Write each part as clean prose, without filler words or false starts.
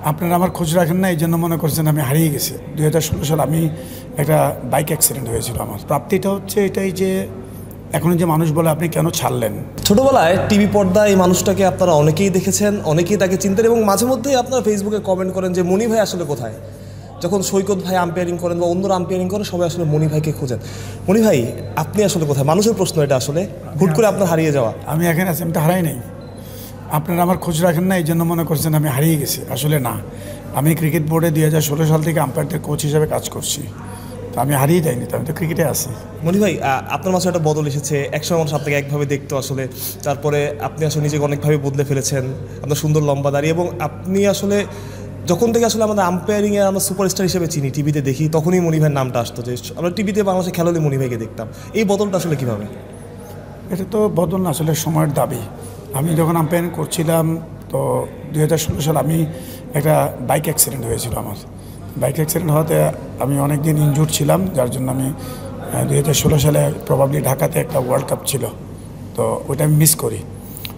আপনারা আমার খোঁজ রাখেন না, এই জন্য মনে করছেন আমি হারিয়ে গেছি। 2016 সালে আমি একটা বাইক অ্যাক্সিডেন্ট হয়েছিল। আমার প্রাপ্তিটা হচ্ছে এটাই যে এখন যে মানুষ বলে আপনি কেন ছাড়লেন। ছোটবেলায় টিভি পর্দায় এই মানুষটাকে আপনারা অনেকেই দেখেছেন, অনেকেই তাকে চিনতেন এবং মাঝে মধ্যেই আপনারা ফেসবুকে কমেন্ট করেন যে মনি ভাই আসলে কোথায়। যখন সৈকত ভাই আম্পায়ারিং করেন বা অন্যরা আম্পায়ারিং করেন, সবাই আসলে মনি ভাইকে খোঁজেন। মনি ভাই আপনি আসলে কোথায়? মানুষের প্রশ্ন এটা, আসলে হুট করে আপনার হারিয়ে যাওয়া। আমি এখানে আছি, আমি তো হারাই নাই। আপনারা আমার খোঁজ রাখেন না, এই জন্য মনে করছেন আমি হারিয়ে গেছি। আসলে না, আমি ক্রিকেট বোর্ডে 2016 সাল থেকে আম্পায়ারদের কোচ হিসেবে কাজ করছি। তো আমি হারিয়ে যাইনি, তো আমি তো ক্রিকেটে আছি। মনি ভাই আপনার মাঝে একটা বদল এসেছে। একসময় মানুষ আপনাকে একভাবে দেখতো আসলে, তারপরে আপনি আসলে নিজেকে অনেকভাবে বদলে ফেলেছেন। আপনার সুন্দর লম্বা দাড়ি, এবং আপনি আসলে যখন থেকে আসলে আমাদের আম্পায়ারিংয়ে আমরা সুপারস্টার হিসেবে চিনি, টিভিতে দেখি, তখনই মনি ভাইয়ের নামটা আসতো। যে আমরা টিভিতে বাংলাদেশে খেলা হলে মনি ভাইকে দেখতাম। এই বদলটা আসলে কীভাবে? এটা তো বদল না, আসলে সময়ের দাবি। আমি যখন আম্পায়ারিং করছিলাম তো 2016 সালে আমি একটা বাইক অ্যাক্সিডেন্ট হয়েছিল। আমার বাইক অ্যাক্সিডেন্ট হওয়াতে আমি অনেক দিন ইনজুর্ড ছিলাম, যার জন্য আমি 2016 সালে প্রবাবলি ঢাকাতে একটা ওয়ার্ল্ড কাপ ছিল, তো ওইটা আমি মিস করি।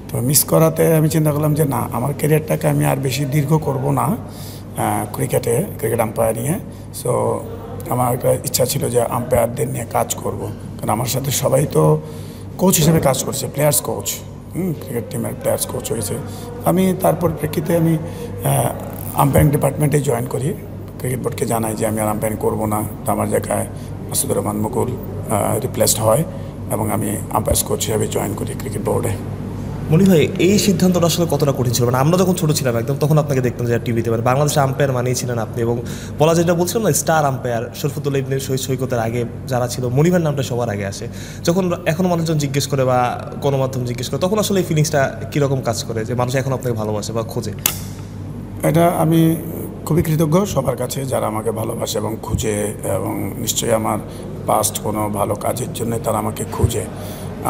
তো মিস করাতে আমি চিন্তা করলাম যে না, আমার ক্যারিয়ারটাকে আমি আর বেশি দীর্ঘ করব না ক্রিকেট আম্পায়ারিংয়ে। সো আমার একটা ইচ্ছা ছিল যে আম্পায়ারদের নিয়ে কাজ করব, কারণ আমার সাথে সবাই তো কোচ হিসেবে কাজ করছে, প্লেয়ার্স কোচ, ক্রিকেট টিমের প্লেয়ার্স কোচ হয়েছে। আমি তারপর প্রেক্ষিতে আমি আম্পায়ারিং ডিপার্টমেন্টে জয়েন করি। ক্রিকেট বোর্ডকে জানাই যে আমি আর আম্পায়ারিং করবো না। তো আমার জায়গায় মাসুদুর রহমান মুকুল রিপ্লেসড হয় এবং আমি আম্পায়ার্স কোচ হিসেবে জয়েন করি ক্রিকেট বোর্ডে। মনি ভাই এই সিদ্ধান্তটা আসলে কতটা কঠিন ছিল? মানে আমরা যখন ছোটো ছিলাম একদম, তখন আপনাকে দেখতাম যে টিভিতে, মানে বাংলাদেশে আম্পায়ার মানিয়েছিলেন আপনি, এবং বলা যেটা বলছিলাম না, স্টার আম্পায়ার শরফুদ্দৌলা ইবনে সৈকতের আগে যারা ছিল, মনি ভাইয়ের নামটা সবার আগে আসে। যখন এখনও মানুষজন জিজ্ঞেস করে বা গণমাধ্যম জিজ্ঞেস করে, তখন আসলে এই ফিলিংসটা কীরকম কাজ করে যে মানুষ এখন আপনাকে ভালোবাসে বা খোঁজে? এটা আমি খুবই কৃতজ্ঞ সবার কাছে যারা আমাকে ভালোবাসে এবং খুঁজে, এবং নিশ্চয়ই আমার পাস্ট কোনো ভালো কাজের জন্য তারা আমাকে খুঁজে।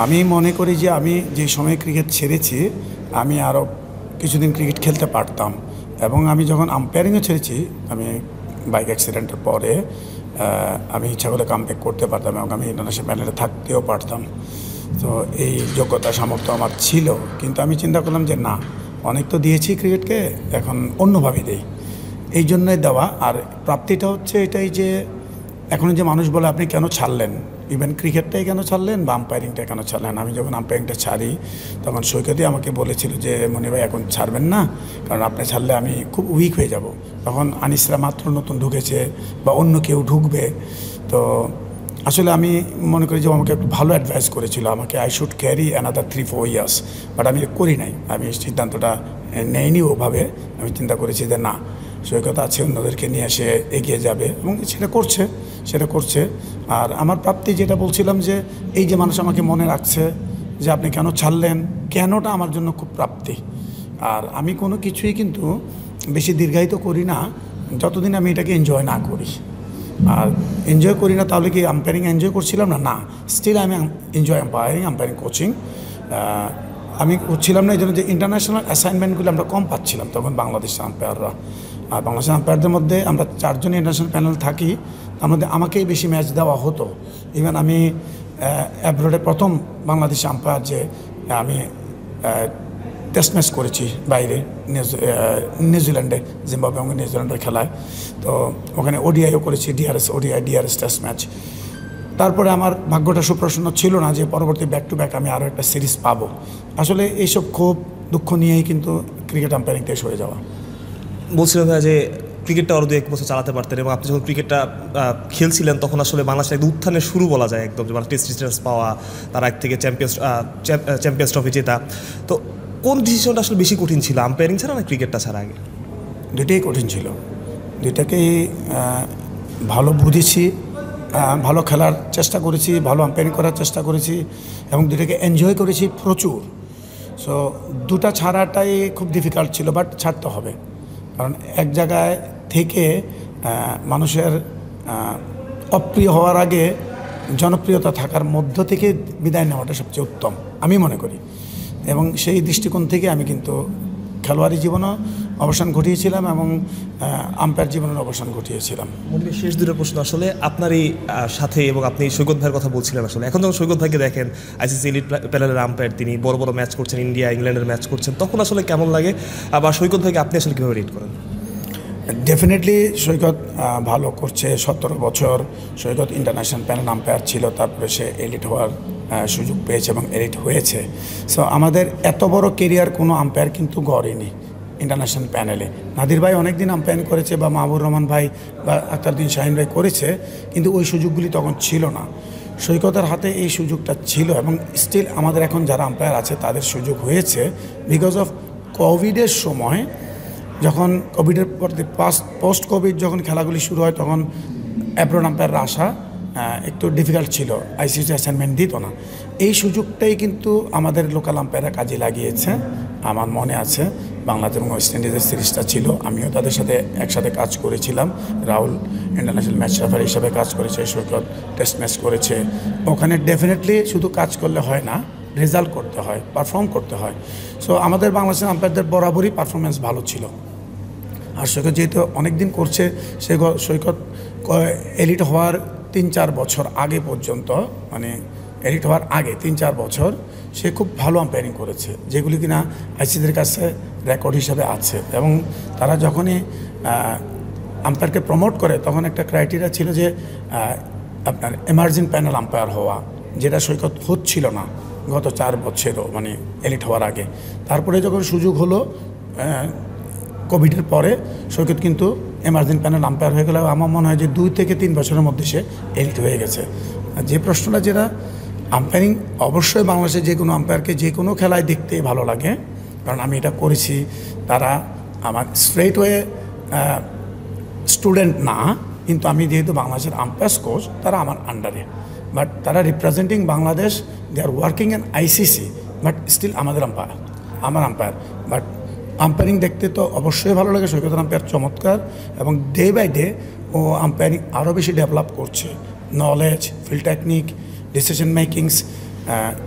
আমি মনে করি যে আমি যে সময় ক্রিকেট ছেড়েছি, আমি আরও কিছুদিন ক্রিকেট খেলতে পারতাম, এবং আমি যখন আম্পায়ারিংও ছেড়েছি, আমি বাইক অ্যাক্সিডেন্টের পরে আমি ইচ্ছা করে কামব্যাক করতে পারতাম এবং আমি ইন্টারন্যাশনাল প্যানেলে থাকতেও পারতাম। তো এই যোগ্যতা সামর্থ্য আমার ছিল, কিন্তু আমি চিন্তা করলাম যে না, অনেক তো দিয়েছি ক্রিকেটকে, এখন অন্যভাবে দেই, এই জন্যই দেওয়া। আর প্রাপ্তিটা হচ্ছে এটাই যে এখন যে মানুষ বলে আপনি কেন ছাড়লেন, ইভেন ক্রিকেটটাই কেন ছাড়লেন বা আম্পায়ারিংটা কেন ছাড়লেন। আমি যখন আম্পায়ারিংটা ছাড়ি, তখন সৈকতই আমাকে বলেছিল যে মনি ভাই এখন ছাড়বেন না, কারণ আপনি ছাড়লে আমি খুব উইক হয়ে যাব। তখন আনিসরা মাত্র নতুন ঢুকেছে বা অন্য কেউ ঢুকবে। তো আসলে আমি মনে করি যে আমাকে একটু ভালো অ্যাডভাইস করেছিল আমাকে, I should carry another 3-4 years, but আমি করি নাই। আমি সিদ্ধান্তটা নেইনি ওভাবে। আমি চিন্তা করেছি যে না, সৈকত আছে, অন্যদেরকে নিয়ে এসে এগিয়ে যাবে, এবং সেটা করছে। আর আমার প্রাপ্তি যেটা বলছিলাম, যে এই যে মানুষ আমাকে মনে রাখছে যে আপনি কেন ছাড়লেন, কেনটা আমার জন্য খুব প্রাপ্তি। আর আমি কোনো কিছুই কিন্তু বেশি দীর্ঘায়িত করি না যতদিন আমি এটাকে এনজয় না করি। আর এনজয় করি না তাহলে কি আম্পায়ারিং এনজয় করছিলাম না? না, স্টিল আমি এনজয় আম্পায়ারিং কোচিং আমি করছিলাম না। এই জন্য যে ইন্টারন্যাশনাল অ্যাসাইনমেন্টগুলো আমরা কম পাচ্ছিলাম তখন বাংলাদেশের আম্পায়াররা। আর বাংলাদেশের আম্পায়ারদের মধ্যে আমরা 4 জন ইন্টারন্যাশনাল প্যানেল থাকি, তার মধ্যে আমাকেই বেশি ম্যাচ দেওয়া হতো। ইভেন আমি অ্যাব্রোডে প্রথম বাংলাদেশি আম্পায়ার যে আমি টেস্ট ম্যাচ করেছি বাইরে, নিউজিল্যান্ডে, জিম্বাবুয়ে এবং নিউজিল্যান্ডের খেলায়। তো ওখানে ওডিআইও করেছি, ডিআরএস টেস্ট ম্যাচ। তারপরে আমার ভাগ্যটা সুপ্রসন্ন ছিল না যে পরবর্তী ব্যাক টু ব্যাক আমি আরও একটা সিরিজ পাবো। আসলে এইসব খুব দুঃখ নিয়েই কিন্তু ক্রিকেট আম্পায়ারিং শেষ হয়ে যাওয়া। বলছিলেন ভাই যে ক্রিকেটটা আরও 2-1 বছর চালাতে পারতেন, এবং আপনি যখন ক্রিকেটটা খেলছিলেন তখন আসলে বাংলাদেশের একদম উত্থানের শুরু বলা যায় একদম, যে টেস্ট সিরিজ পাওয়া, তার আগ থেকে চ্যাম্পিয়ন্স ট্রফি জেতা। তো কোন ডিসিশনটা আসলে বেশি কঠিন ছিল, আম্পায়ারিং ছাড়া না ক্রিকেটটা ছাড়া? আগে দুইটাই কঠিন ছিল, দুইটাকেই ভালো বুঝেছি, ভালো খেলার চেষ্টা করেছি, ভালো আম্পায়ারিং করার চেষ্টা করেছি, এবং দুটাকে এনজয় করেছি প্রচুর। সো দুটা ছাড়াটাই খুব ডিফিকাল্ট ছিল, বাট ছাড়তে হবে, কারণ এক জায়গায় থেকে মানুষের অপ্রিয় হওয়ার আগে জনপ্রিয়তা থাকার মধ্য থেকে বিদায় নেওয়াটা সবচেয়ে উত্তম আমি মনে করি। এবং সেই দৃষ্টিকোণ থেকে আমি কিন্তু খেলোয়াড়ি জীবনও অবসান ঘটিয়েছিলাম এবং আম্পায়ার জীবনের অবসান ঘটিয়েছিলাম। শেষ দুটো প্রশ্ন আসলে আপনারই সাথে, এবং আপনি সৈকত ভাইয়ের কথা বলছিলেন। আসলে এখন যখন সৈকত ভাইকে দেখেন আইসিসি এলিট প্যানেলের আম্পায়ার, তিনি বড় বড় ম্যাচ করছেন, ইন্ডিয়া ইংল্যান্ডের ম্যাচ করছেন, তখন আসলে কেমন লাগে? আবার সৈকত ভাইকে আপনি আসলে কীভাবে রেট করেন? ডেফিনেটলি সৈকত ভালো করছে। 17 বছর সৈকত ইন্টারন্যাশনাল প্যানেল আম্পায়ার ছিল, তারপরে সে এলিট হওয়ার সুযোগ পেয়েছে এবং এলিট হয়েছে। সো আমাদের এত বড় কেরিয়ার কোনো আম্পায়ার কিন্তু গড়েনি ইন্টারন্যাশনাল প্যানেলে। নাদির ভাই অনেক দিন আম্পায়ার করেছে, বা মাহবুর রহমান ভাই বা আক্তারউদ্দিন শাহিন ভাই করেছে, কিন্তু ওই সুযোগগুলি তখন ছিল না। সৈকতের হাতে এই সুযোগটা ছিল, এবং স্টিল আমাদের এখন যারা আম্পায়ার আছে তাদের সুযোগ হয়েছে বিকজ অফ কোভিডের সময়। যখন কোভিডের পর পোস্ট কোভিড যখন খেলাগুলি শুরু হয়, তখন অ্যাব্রড আম্পায়াররা আসা একটু ডিফিকাল্ট ছিল, আইসিসি অ্যাসাইনমেন্ট দিত না। এই সুযোগটাই কিন্তু আমাদের লোকাল আম্পায়াররা কাজে লাগিয়েছে। আমার মনে আছে বাংলাদেশ এবং ওয়েস্ট ইন্ডিজের সিরিজটা ছিল, আমিও তাদের সাথে একসাথে কাজ করেছিলাম। রাহুল ইন্টারন্যাশনাল ম্যাচ রেফারি হিসাবে কাজ করেছে, সৈকত টেস্ট ম্যাচ করেছে। ওখানে ডেফিনেটলি শুধু কাজ করলে হয় না, রেজাল্ট করতে হয়, পারফর্ম করতে হয়। সো আমাদের বাংলাদেশের আম্পায়ারদের বরাবরই পারফরমেন্স ভালো ছিল। আর সৈকত যেহেতু অনেক দিন করছে, সৈকত এলিট হওয়ার 3-4 বছর আগে পর্যন্ত, মানে এলিট হওয়ার আগে 3-4 বছর সে খুব ভালো আম্পায়ারিং করেছে, যেগুলি কিনা আইসিসির কাছে রেকর্ড হিসাবে আছে। এবং তারা যখনই আম্পায়ারকে প্রমোট করে, তখন একটা ক্রাইটেরিয়া ছিল যে আপনার এমার্জিং প্যানেল আম্পায়ার হওয়া, যেটা সৈকত হচ্ছিল না গত 4 বছরও, মানে এলিট হওয়ার আগে। তারপরে যখন সুযোগ হলো কোভিডের পরে, সৈকত কিন্তু এমার্জিং প্যানেল আম্পায়ার হয়ে গেল। আমার মনে হয় যে 2 থেকে 3 বছরের মধ্যে সে এলিট হয়ে গেছে। যে প্রশ্নটা, যেটা আম্পায়ারিং, অবশ্যই বাংলাদেশে যে কোনো আম্পায়ারকে যে কোনো খেলায় দেখতেই ভালো লাগে, কারণ আমি এটা করেছি। তারা আমার স্ট্রেট ওয়ে স্টুডেন্ট না, কিন্তু আমি যেহেতু বাংলাদেশের আম্পায়ার্স কোচ, তারা আমার আন্ডারে, বাট তারা representing Bangladesh, they are working in ICC, but still আমাদের আম্পায়ার, আমার আম্পায়ার। বাট আম্পায়ারিং দেখতে তো অবশ্যই ভালো লাগে। সৈকতের আম্পায়ার চমৎকার, এবং ডে বাই ডে ও আম্পায়ারিং আরও বেশি ডেভেলপ করছে। Knowledge, field technique, decision makings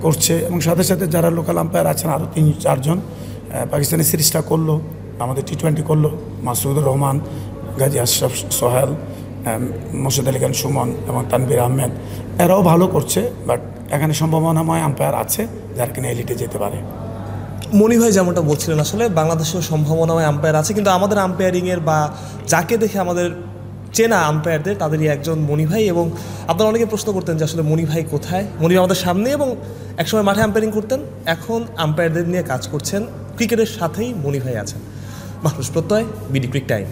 করছে। এবং সাথে সাথে যারা লোকাল আম্পায়ার আছেন আরও 3-4 জন, পাকিস্তানি সিরিজটা করলো, আমাদের টি20 করলো, মাসুদুর রহমান, গাজী আশরাফ সোহেল, মোর্শেদ আলী খান সুমন এবং তানভীর আহমেদ, এরাও ভালো করছে। বাট এখানে সম্ভাবনাময় আম্পায়ার আছে যারা কিনা এলিটে যেতে পারে। মনি ভাই যেমনটা বলছিলেন, আসলে বাংলাদেশেও সম্ভাবনাময় আম্পায়ার আছে, কিন্তু আমাদের আম্পায়ারিংয়ের বা যাকে দেখে আমাদের চেনা আম্পায়ারদের, তাদেরই একজন মনি ভাই। এবং আপনারা অনেকে প্রশ্ন করতেন যে আসলে মনি ভাই কোথায়। মনি ভাই আমাদের সামনে, এবং একসময় মাঠে আম্পায়ারিং করতেন, এখন আম্পায়ারদের নিয়ে কাজ করছেন। ক্রিকেটের সাথেই মনি ভাই আছেন। মাহফুজ প্রত্যয়, বিডি ক্রিক টাইম।